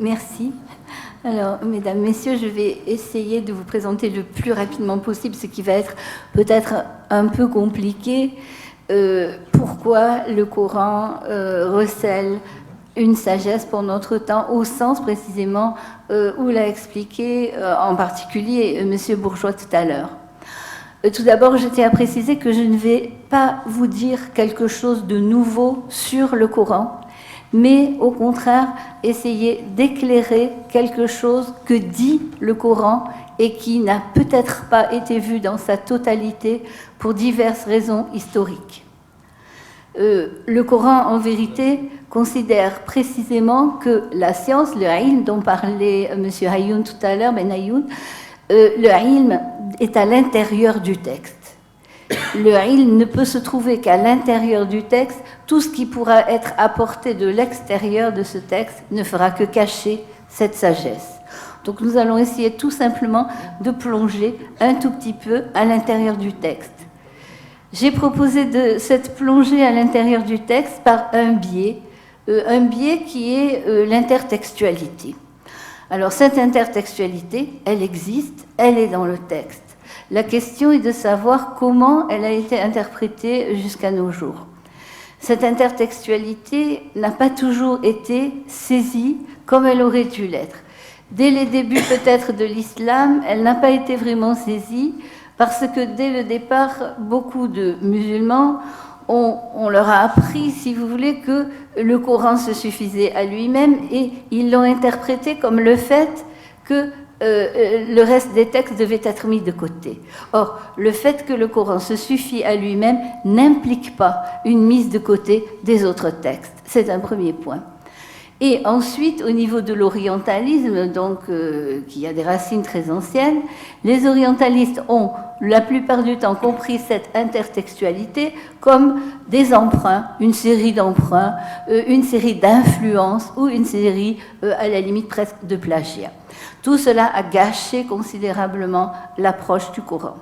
Merci. Alors, mesdames, messieurs, je vais essayer de vous présenter le plus rapidement possible ce qui va être peut-être un peu compliqué. Pourquoi le Coran recèle une sagesse pour notre temps, au sens précisément où l'a expliqué en particulier M. Bourgeois tout à l'heure. Tout d'abord, je tiens à préciser que je ne vais pas vous dire quelque chose de nouveau sur le Coran, mais au contraire, essayer d'éclairer quelque chose que dit le Coran et qui n'a peut-être pas été vu dans sa totalité pour diverses raisons historiques. Le Coran, en vérité, considère précisément que la science, le ilm dont parlait M. Ayoun tout à l'heure, Ben Ayoun, le ilm est à l'intérieur du texte. Le ilm ne peut se trouver qu'à l'intérieur du texte. Tout ce qui pourra être apporté de l'extérieur de ce texte ne fera que cacher cette sagesse. Donc nous allons essayer tout simplement de plonger un tout petit peu à l'intérieur du texte. J'ai proposé de cette plongée à l'intérieur du texte par un biais qui est l'intertextualité. Alors cette intertextualité, elle existe, elle est dans le texte. La question est de savoir comment elle a été interprétée jusqu'à nos jours. Cette intertextualité n'a pas toujours été saisie comme elle aurait dû l'être. Dès les débuts peut-être de l'islam, elle n'a pas été vraiment saisie parce que dès le départ, beaucoup de musulmans, on leur a appris, si vous voulez, que le Coran se suffisait à lui-même et ils l'ont interprété comme le fait que le reste des textes devait être mis de côté. Or, le fait que le Coran se suffit à lui-même n'implique pas une mise de côté des autres textes. C'est un premier point. Et ensuite, au niveau de l'orientalisme, donc qui a des racines très anciennes, les orientalistes ont la plupart du temps compris cette intertextualité comme des emprunts, une série d'emprunts, une série d'influences ou une série, à la limite presque, de plagiat. Tout cela a gâché considérablement l'approche du Coran.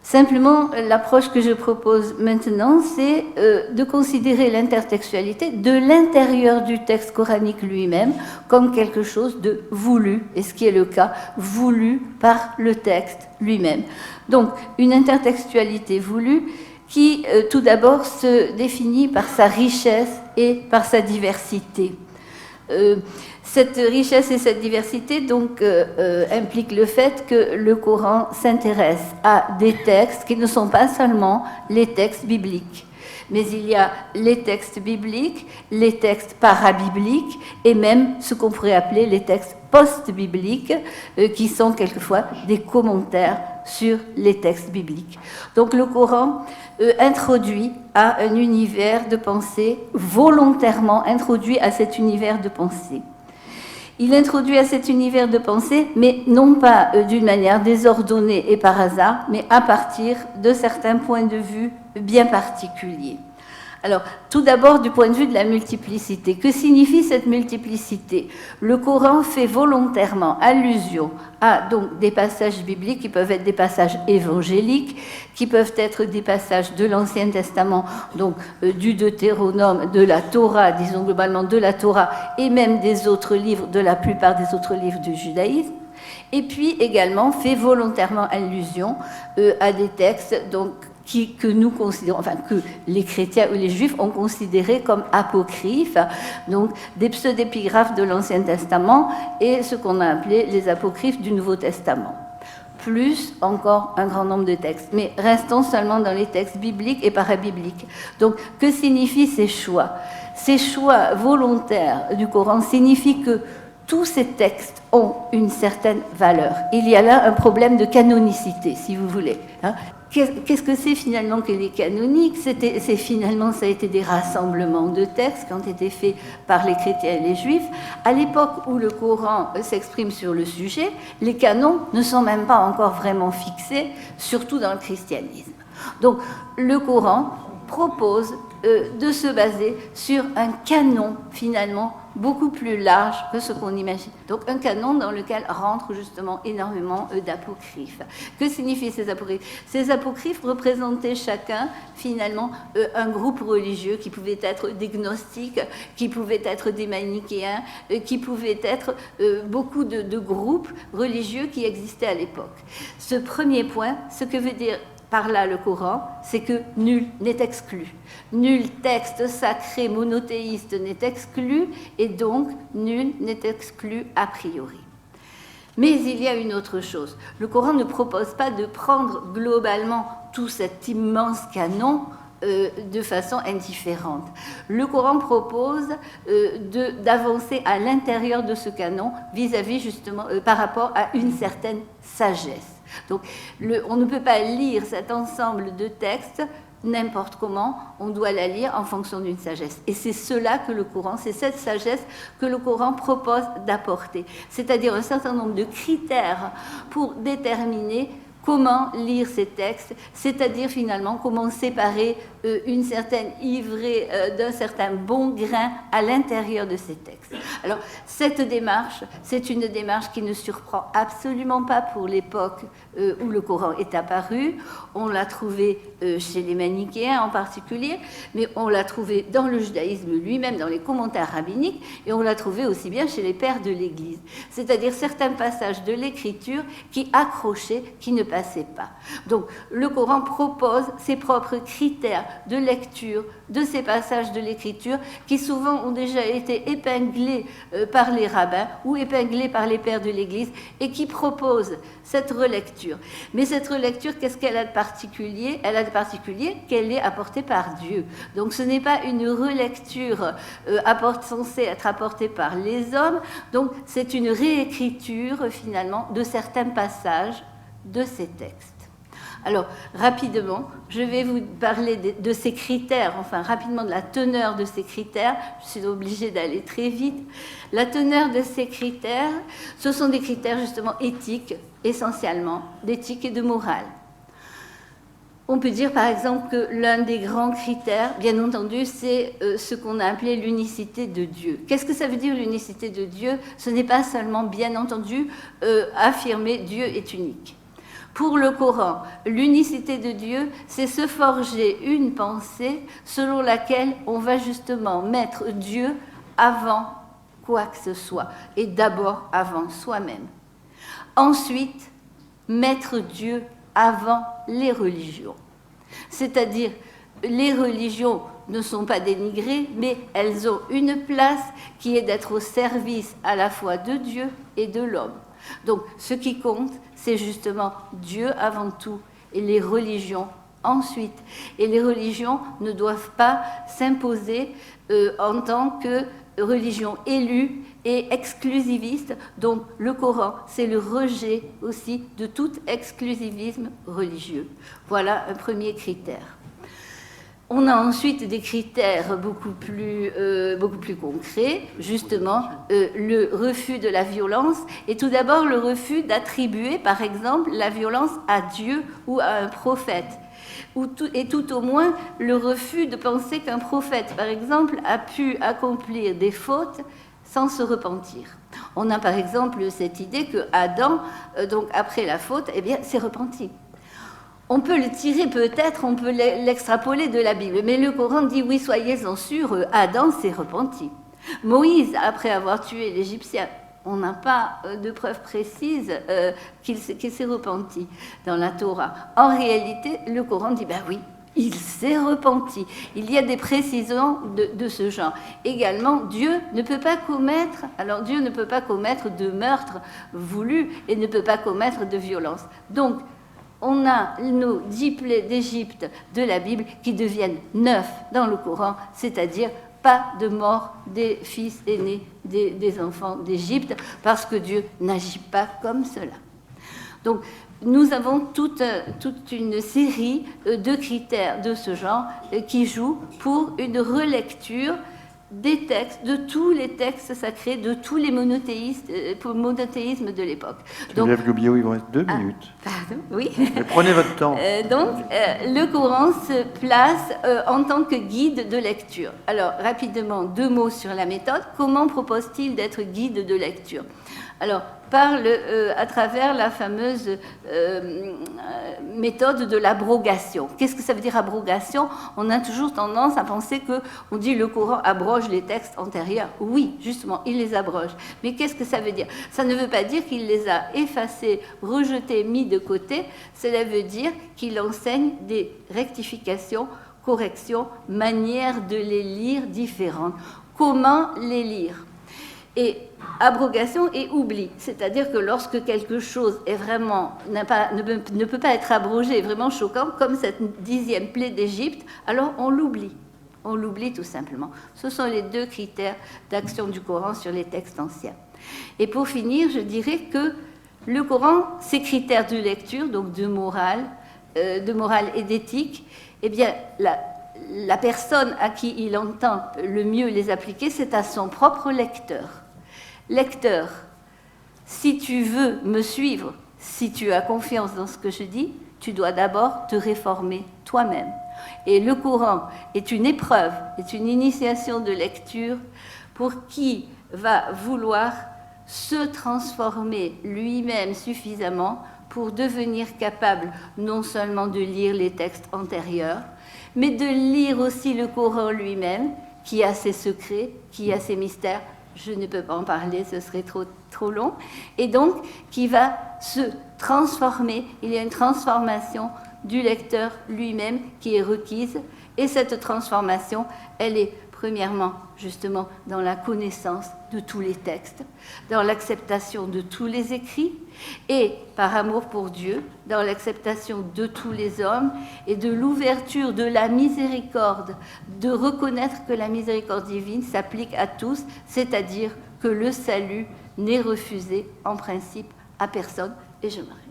Simplement, l'approche que je propose maintenant, c'est de considérer l'intertextualité de l'intérieur du texte coranique lui-même comme quelque chose de voulu, et ce qui est le cas, voulu par le texte lui-même. Donc, une intertextualité voulue qui, tout d'abord, se définit par sa richesse et par sa diversité. Cette richesse et cette diversité donc impliquent le fait que le Coran s'intéresse à des textes qui ne sont pas seulement les textes bibliques, mais il y a les textes bibliques, les textes parabibliques et même ce qu'on pourrait appeler les textes post-bibliques qui sont quelquefois des commentaires sur les textes bibliques. Donc le Coran introduit à un univers de pensée, volontairement introduit à cet univers de pensée. Il introduit à cet univers de pensée, mais non pas d'une manière désordonnée et par hasard, mais à partir de certains points de vue bien particuliers. Alors, tout d'abord, du point de vue de la multiplicité. Que signifie cette multiplicité ? Le Coran fait volontairement allusion à donc, des passages bibliques qui peuvent être des passages évangéliques, qui peuvent être des passages de l'Ancien Testament, donc du Deutéronome, de la Torah, disons globalement de la Torah, et même des autres livres, de la plupart des autres livres du judaïsme. Et puis également fait volontairement allusion à des textes donc, que nous considérons, enfin que les chrétiens ou les juifs ont considéré comme apocryphes, donc des pseudépigraphes de l'Ancien Testament et ce qu'on a appelé les apocryphes du Nouveau Testament. Plus encore un grand nombre de textes. Mais restons seulement dans les textes bibliques et parabibliques. Donc, que signifient ces choix ? Ces choix volontaires du Coran signifient que tous ces textes ont une certaine valeur. Il y a là un problème de canonicité, si vous voulez. Qu'est-ce que c'est finalement que les canoniques ? Finalement, ça a été des rassemblements de textes qui ont été faits par les chrétiens et les juifs. À l'époque où le Coran s'exprime sur le sujet, les canons ne sont même pas encore vraiment fixés, surtout dans le christianisme. Donc, le Coran propose de se baser sur un canon, finalement, beaucoup plus large que ce qu'on imagine. Donc un canon dans lequel rentrent justement énormément d'apocryphes. Que signifient ces apocryphes? Ces apocryphes représentaient chacun finalement un groupe religieux qui pouvait être des gnostiques, qui pouvaient être des manichéens, qui pouvaient être beaucoup de groupes religieux qui existaient à l'époque. Ce premier point, ce que veut dire par là le Coran, c'est que nul n'est exclu. Nul texte sacré monothéiste n'est exclu et donc nul n'est exclu a priori. Mais il y a une autre chose. Le Coran ne propose pas de prendre globalement tout cet immense canon de façon indifférente. Le Coran propose d'avancer à l'intérieur de ce canon vis-à-vis justement par rapport à une certaine sagesse. Donc, on ne peut pas lire cet ensemble de textes n'importe comment, on doit la lire en fonction d'une sagesse. Et c'est cela que le Coran, c'est cette sagesse que le Coran propose d'apporter. C'est-à-dire un certain nombre de critères pour déterminer comment lire ces textes, c'est-à-dire finalement comment séparer une certaine ivrée d'un certain bon grain à l'intérieur de ces textes. Alors, cette démarche, c'est une démarche qui ne surprend absolument pas pour l'époque où le Coran est apparu. On l'a trouvé chez les manichéens en particulier, mais on l'a trouvé dans le judaïsme lui-même, dans les commentaires rabbiniques, et on l'a trouvé aussi bien chez les pères de l'Église. C'est-à-dire certains passages de l'Écriture qui accrochaient, qui ne passaient pas. Donc, le Coran propose ses propres critères de lecture de ces passages de l'Écriture qui souvent ont déjà été épinglés par les rabbins ou épinglés par les pères de l'Église et qui proposent cette relecture. Mais cette relecture, qu'est-ce qu'elle a de particulier? Elle a de particulier qu'elle est apportée par Dieu. Donc ce n'est pas une relecture censée être apportée par les hommes, donc c'est une réécriture finalement de certains passages de ces textes. Alors, rapidement, je vais vous parler de ces critères, enfin rapidement de la teneur de ces critères. Je suis obligée d'aller très vite. La teneur de ces critères, ce sont des critères justement éthiques, essentiellement, d'éthique et de morale. On peut dire par exemple que l'un des grands critères, bien entendu, c'est ce qu'on a appelé l'unicité de Dieu. Qu'est-ce que ça veut dire l'unicité de Dieu? Ce n'est pas seulement, bien entendu, affirmer Dieu est unique. Pour le Coran, l'unicité de Dieu, c'est se forger une pensée selon laquelle on va justement mettre Dieu avant quoi que ce soit, et d'abord avant soi-même. Ensuite, mettre Dieu avant les religions. C'est-à-dire, les religions ne sont pas dénigrées, mais elles ont une place qui est d'être au service à la fois de Dieu et de l'homme. Donc, ce qui compte, c'est justement Dieu avant tout et les religions ensuite. Et les religions ne doivent pas s'imposer en tant que religion élue et exclusiviste. Donc, le Coran, c'est le rejet aussi de tout exclusivisme religieux. Voilà un premier critère. On a ensuite des critères beaucoup plus concrets, justement le refus de la violence, et tout d'abord le refus d'attribuer, par exemple, la violence à Dieu ou à un prophète, et tout au moins le refus de penser qu'un prophète, par exemple, a pu accomplir des fautes sans se repentir. On a par exemple cette idée que Adam, donc après la faute, eh bien, s'est repenti. On peut le tirer peut-être, on peut l'extrapoler de la Bible, mais le Coran dit oui, soyez-en sûrs, Adam s'est repenti. Moïse, après avoir tué l'Égyptien, on n'a pas de preuves précises qu'il s'est repenti dans la Torah. En réalité, le Coran dit ben oui, il s'est repenti. Il y a des précisions de ce genre. Également, Dieu ne peut pas commettre de meurtre voulu et ne peut pas commettre de violence. Donc, on a nos 10 plaies d'Égypte de la Bible qui deviennent 9 dans le Coran, c'est-à-dire pas de mort des fils aînés des enfants d'Égypte, parce que Dieu n'agit pas comme cela. Donc, nous avons toute une série de critères de ce genre qui jouent pour une relecture des textes, de tous les textes sacrés, de tous les monothéismes de l'époque. Geneviève Goubillot, il vous reste 2 minutes. Pardon, oui. Mais prenez votre temps. Le Coran se place en tant que guide de lecture. Alors, rapidement, 2 mots sur la méthode. Comment propose-t-il d'être guide de lecture? Alors, à travers la fameuse méthode de l'abrogation. Qu'est-ce que ça veut dire abrogation? On a toujours tendance à penser qu'on dit le Coran abroge les textes antérieurs. Oui, justement, il les abroge. Mais qu'est-ce que ça veut dire? Ça ne veut pas dire qu'il les a effacés, rejetés, mis de côté. Cela veut dire qu'il enseigne des rectifications, corrections, manières de les lire différentes. Comment les lire? Et abrogation et oubli, c'est-à-dire que lorsque quelque chose est vraiment, ne peut pas être abrogé, est vraiment choquant, comme cette 10e plaie d'Égypte, alors on l'oublie. On l'oublie tout simplement. Ce sont les 2 critères d'action du Coran sur les textes anciens. Et pour finir, je dirais que le Coran, ses critères de lecture, donc de morale et d'éthique, eh bien, la personne à qui il entend le mieux les appliquer, c'est à son propre lecteur. Lecteur, si tu veux me suivre, si tu as confiance dans ce que je dis, tu dois d'abord te réformer toi-même. Et le Coran est une épreuve, est une initiation de lecture pour qui va vouloir se transformer lui-même suffisamment pour devenir capable non seulement de lire les textes antérieurs, mais de lire aussi le Coran lui-même, qui a ses secrets, qui a ses mystères. Je ne peux pas en parler, ce serait trop long. Et donc, qui va se transformer. Il y a une transformation du lecteur lui-même qui est requise. Et cette transformation, elle est premièrement, justement, dans la connaissance de tous les textes, dans l'acceptation de tous les écrits, et par amour pour Dieu, dans l'acceptation de tous les hommes, et de l'ouverture de la miséricorde, de reconnaître que la miséricorde divine s'applique à tous, c'est-à-dire que le salut n'est refusé en principe à personne. Et je m'arrête.